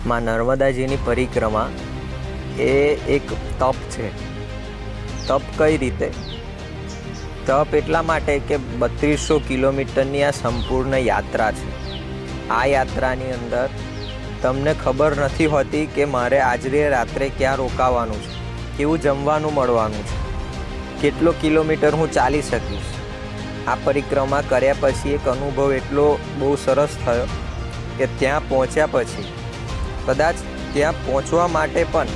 માં નર્મદાજીની પરિક્રમા એ એક તપ છે. તપ કઈ રીતે? તપ એટલા માટે કે 3200 કિલોમીટરની આ સંપૂર્ણ યાત્રા છે. આ યાત્રાની અંદર તમને ખબર નથી હોતી કે મારે આજે રાત્રે ક્યાં રોકાવાનું છે, કેવું જમવાનું મળવાનું છે, કેટલો કિલોમીટર હું ચાલી શકીશ. આ પરિક્રમા કર્યા પછી એક અનુભવ એટલો બહુ સરસ થયો કે ત્યાં પહોંચ્યા પછી કદાચ ત્યાં પહોંચવા માટે પણ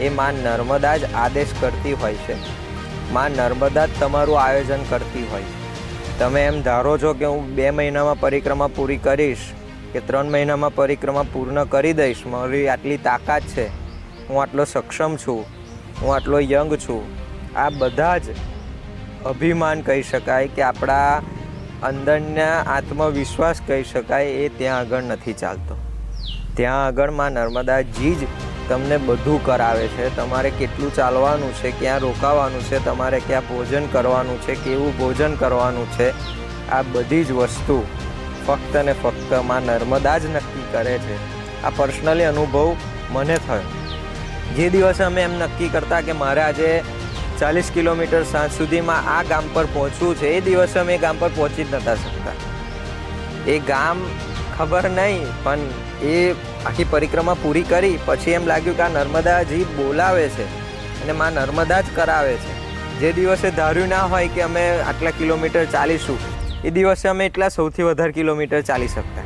એ માં નર્મદા જ આદેશ કરતી હોય છે. માં નર્મદા જ તમારું આયોજન કરતી હોય. તમે એમ ધારો છો કે હું 2 મહિનામાં પરિક્રમા પૂરી કરીશ કે 3 મહિનામાં પરિક્રમા પૂર્ણ કરી દઈશ, મારી આટલી તાકાત છે, હું આટલો સક્ષમ છું, હું આટલો યંગ છું. આ બધા જ અભિમાન કહી શકાય કે આપણા અંદરના આત્મવિશ્વાસ કહી શકાય, એ ત્યાં આગળ નથી ચાલતો. ત્યાં આગળ માં નર્મદાજી જ તમને બધું કરાવે છે. તમારે કેટલું ચાલવાનું છે, ક્યાં રોકાવાનું છે, તમારે ક્યાં ભોજન કરવાનું છે, કેવું ભોજન કરવાનું છે, આ બધી જ વસ્તુ ફક્ત ને ફક્ત માં નર્મદા જ નક્કી કરે છે. આ પર્સનલી અનુભવ મને થયો. જે દિવસે અમે એમ નક્કી કરતા કે મારે આજે 40 કિલોમીટર સાંજ સુધીમાં આ ગામ પર પહોંચવું છે, એ દિવસે અમે એ ગામ પર પહોંચી જ નહોતા શકતા. એ ગામ ખબર નહીં, પણ એ આખી પરિક્રમા પૂરી કરી પછી એમ લાગ્યું કે આ નર્મદાજી બોલાવે છે અને માં નર્મદા જ કરાવે છે. જે દિવસે ધાર્યું ના હોય કે અમે આટલા કિલોમીટર ચાલીશું, એ દિવસે અમે એટલા સૌથી વધારે કિલોમીટર ચાલી શકતા.